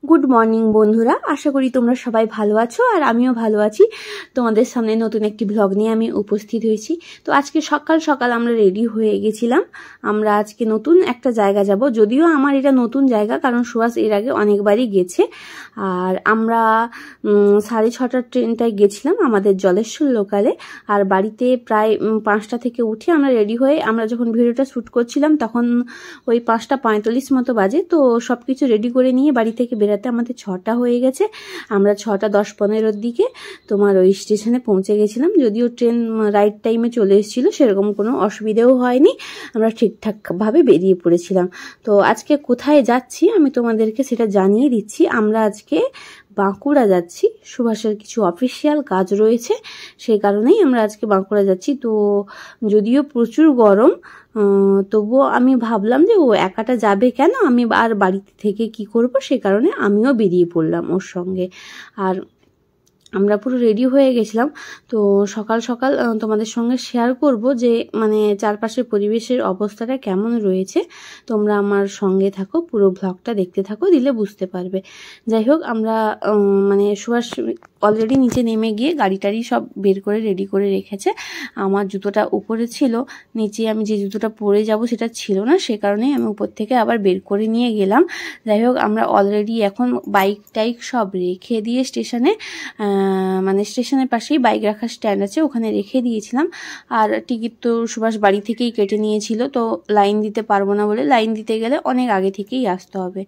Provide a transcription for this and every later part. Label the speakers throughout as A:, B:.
A: Good morning বন্ধুরা, আশা করি তোমরা সবাই ভালো আছো আর আমিও ভালো আছি। তোমাদের সামনে নতুন একটি ব্লগ নিয়ে আমি উপস্থিত হয়েছি। তো আজকে সকাল সকাল আমরা রেডি হয়ে গেছিলাম। আমরা আজকে নতুন একটা জায়গা যাব, যদিও আমার এটা নতুন জায়গা, কারণ সুহাস এর আগে অনেকবারই গেছে। আর আমরা 6:30টার ট্রেনটায় গেছিলাম আমাদের জলেশ্বর লোকালে। আর বাড়িতে প্রায় 5টা থেকে উঠে আমরা রেডি হয়ে, আমরা যখন ভিডিওটা শ্যুট করছিলাম তখন ওই 5:45 মতো বাজে। তো সব কিছু রেডি করে নিয়ে বাড়ি থেকে বেরাতে আমাদের 6টা হয়ে গেছে। আমরা 6:10-15 দিকে তোমার ওই স্টেশনে পৌঁছে গেছিলাম। যদিও ট্রেন রাইট টাইমে চলে এসেছিলো, সেরকম কোনো অসুবিধেও হয়নি, আমরা ঠিকঠাকভাবে বেরিয়ে পড়েছিলাম। তো আজকে কোথায় যাচ্ছি আমি তোমাদেরকে সেটা জানিয়ে দিচ্ছি। আমরা আজকে বাঁকুড়া যাচ্ছি, সুভাষের কিছু অফিসিয়াল কাজ রয়েছে, সেই কারণেই আমরা আজকে বাঁকুড়া যাচ্ছি। তো যদিও প্রচুর গরম, তবুও আমি ভাবলাম যে ও একাটা যাবে কেন, আমি আর বাড়িতে থেকে কি করব, সে কারণে আমিও বেরিয়ে পড়লাম ওর সঙ্গে। আর আমরা পুরো রেডি হয়ে গেছিলাম। তো সকাল সকাল তোমাদের সঙ্গে শেয়ার করব যে মানে চারপাশের পরিবেশের অবস্থাটা কেমন রয়েছে। তোমরা আমার সঙ্গে থাকো, পুরো ব্লগটা দেখতে থাকো, দিলে বুঝতে পারবে। যাই হোক, আমরা মানে সুভাষ অলরেডি নিচে নেমে গিয়ে গাড়ি টাড়ি সব বের করে রেডি করে রেখেছে। আমার জুতোটা উপরে ছিল, নিচে আমি যে জুতোটা পরে যাব সেটা ছিল না, সে কারণেই আমি উপর থেকে আবার বের করে নিয়ে গেলাম। যাই হোক, আমরা অলরেডি এখন বাইক টাইক সব রেখে দিয়ে স্টেশনে, মানে স্টেশনের পাশেই বাইক রাখার স্ট্যান্ড আছে, ওখানে রেখে দিয়েছিলাম। আর টিকিট তো সুভাষ বাড়ি থেকেই কেটে নিয়েছিল, তো লাইন দিতে পারবো না বলে, লাইন দিতে গেলে অনেক আগে থেকেই আসতে হবে।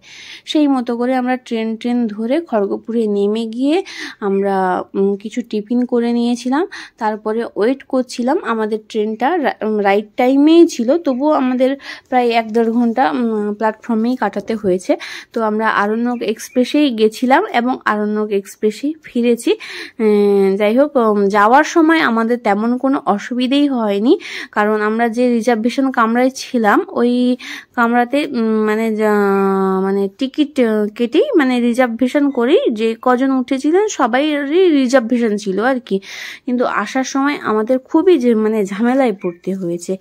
A: সেই মতো করে আমরা ট্রেন ধরে খড়গপুরে নেমে গিয়ে আমরা কিছু টিফিন করে নিয়েছিলাম। তারপরে ওয়েট করছিলাম, আমাদের ট্রেনটা রাইট টাইমেই ছিল, তবুও আমাদের প্রায় 1-1.5 ঘন্টা প্ল্যাটফর্মেই কাটাতে হয়েছে। তো আমরা আরণ্যক এক্সপ্রেসেই গেছিলাম এবং আরণ্যক এক্সপ্রেসেই ফিরেছি। যাই হোক, যাওয়ার সময় আমাদের তেমন কোনো অসুবিধেই হয়নি, কারণ আমরা যে রিজার্ভেশন কামরায় ছিলাম ওই কামরাতে মানে টিকিট কেটেই, মানে রিজার্ভেশন করেই যে কজন উঠেছিলেন সবাইরই রিজার্ভেশন ছিল আর কি। কিন্তু আসার সময় আমাদের খুবই মানে ঝামেলায় পড়তে হয়েছে।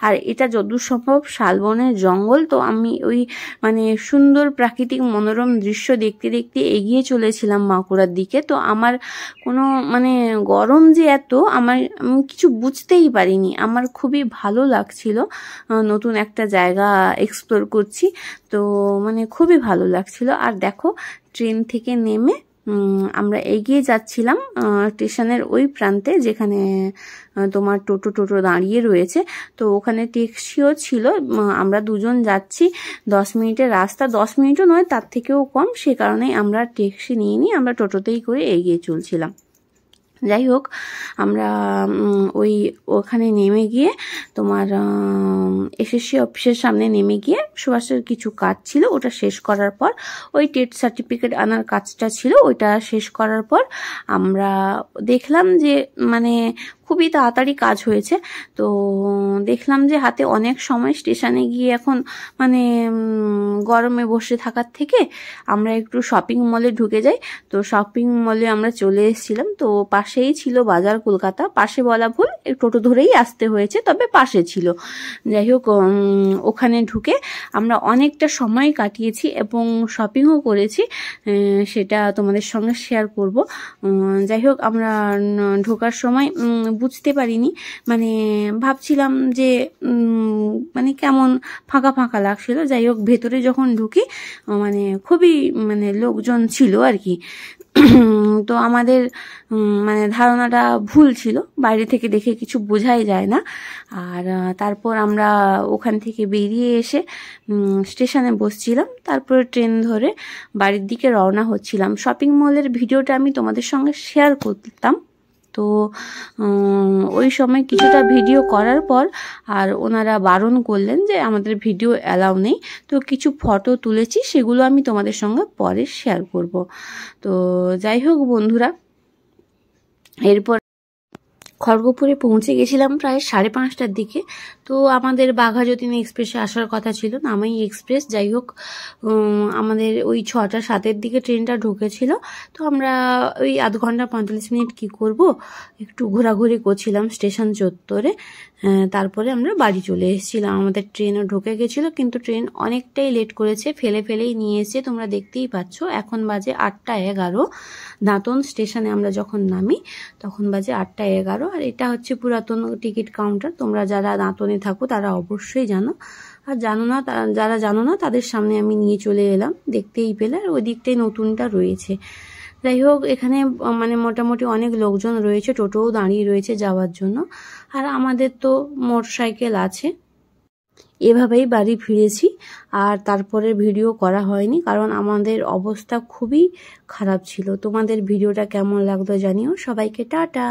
A: আর এটা যতদূর সম্ভব শালবনের জঙ্গল, তো আমি ওই মানে সুন্দর প্রাকৃতিক মনোরম দৃশ্য দেখতে দেখতে এগিয়ে চলেছিলাম বাঁকুড়ার দিকে। তো আমার কোনো মানে গরম যে এত, আমি কিছু বুঝতেই পারিনি। আমার খুবই ভালো লাগছিল, নতুন একটা জায়গা এক্সপ্লোর করছি, তো মানে খুবই ভালো লাগছিল। আর দেখো, ট্রেন থেকে নেমে আমরা এগিয়ে যাচ্ছিলাম স্টেশনের ওই প্রান্তে, যেখানে তোমার টোটো দাঁড়িয়ে রয়েছে। তো ওখানে ট্যাক্সিও ছিল। আমরা দুজন যাচ্ছি, 10 মিনিটের রাস্তা, 10 মিনিটও নয়, তার থেকেও কম, সে কারণেই আমরা ট্যাক্সি নিয়ে আমরা টোটোতেই করে এগিয়ে চলছিলাম। যাই হোক, আমরা ওখানে নেমে গিয়ে তোমার এসএসসি অফিসের সামনে নেমে গিয়ে সুভাষের কিছু কাজ ছিল, ওটা শেষ করার পর, ওই টেট সার্টিফিকেট আনার কাজটা ছিল, ওইটা শেষ করার পর আমরা দেখলাম যে মানে খুবই তাড়াতাড়ি কাজ হয়েছে। তো দেখলাম যে হাতে অনেক সময়, স্টেশনে গিয়ে এখন মানে গরমে বসে থাকার থেকে আমরা একটু শপিং মলে ঢুকে যাই। তো শপিং মলে আমরা চলে এসেছিলাম। তো পাশেই ছিল বাজার কলকাতা, পাশে বলা ভুল, টোটো ধরেই আসতে হয়েছে, তবে পাশে ছিল। যাই হোক, ওখানে ঢুকে আমরা অনেকটা সময় কাটিয়েছি এবং শপিংও করেছি, সেটা তোমাদের সঙ্গে শেয়ার করব। যাই হোক, আমরা ঢোকার সময় বুঝতে পারিনি, মানে ভাবছিলাম যে মানে কেমন ফাঁকা ফাঁকা লাগছিল। যাই হোক, ভেতরে যখন ঢুকি মানে খুবই মানে লোকজন ছিল আর কি। তো আমাদের মানে ধারণাটা ভুল ছিল, বাইরে থেকে দেখে কিছু বোঝাই যায় না। আর তারপর আমরা ওখান থেকে বেরিয়ে এসে স্টেশনে বসছিলাম, তারপরে ট্রেন ধরে বাড়ির দিকে রওনা হচ্ছিলাম। শপিং মলের ভিডিওটা আমি তোমাদের সঙ্গে শেয়ার করতাম, তো ওই সময় কিছুটা ভিডিও করার পর আর ওনারা বারণ করলেন যে আমাদের ভিডিও অ্যালাউ নেই। তো কিছু ফটো তুলেছি, সেগুলো আমি তোমাদের সঙ্গে পরে শেয়ার করব। তো যাই হোক বন্ধুরা, এরপর খড়গপুরে পৌঁছে গেছিলাম প্রায় 5:30টার দিকে। তো তো আমাদের বাঘাযতীন এক্সপ্রেসে আসার কথা ছিল, নামাই এক্সপ্রেস। যাই হোক, আমাদের ওই 6টা 7-এর দিকে ট্রেনটা ঢুকেছিল। তো আমরা ওই আধ ঘন্টা 45 মিনিট কি করব, একটু ঘোরাঘুরি করছিলাম স্টেশন চত্বরে। তারপরে আমরা বাড়ি চলে এসেছিলাম। আমাদের ট্রেনও ঢুকে গেছিলো, কিন্তু ট্রেন অনেকটাই লেট করেছে, ফেলেই নিয়ে এসে তোমরা দেখতেই পাচ্ছ। এখন বাজে 8টা 11। দাঁতন স্টেশনে আমরা যখন নামি তখন বাজে 8টা 11। আর এটা হচ্ছে পুরাতন টিকিট কাউন্টার। তোমরা যারা দাঁতনে থাকো তারা অবশ্যই জানো, আর যারা জানো না তাদের সামনে আমি নিয়ে চলে এলাম, দেখতেই পেলে। আর ওই দিকটাই নতুনটা রয়েছে। যাই হোক, এখানে মানে মোটামুটি অনেক লোকজন রয়েছে, টোটোও দাঁড়িয়ে রয়েছে যাওয়ার জন্য। আর আমাদের তো মোটরসাইকেল আছে। এভাবেই বাড়ি ফিরেছি, আর তারপরে ভিডিও করা হয়নি, কারণ আমাদের অবস্থা খুবই খারাপ ছিল। তোমাদের ভিডিওটা কেমন লাগলো জানিও। সবাইকে টাটা।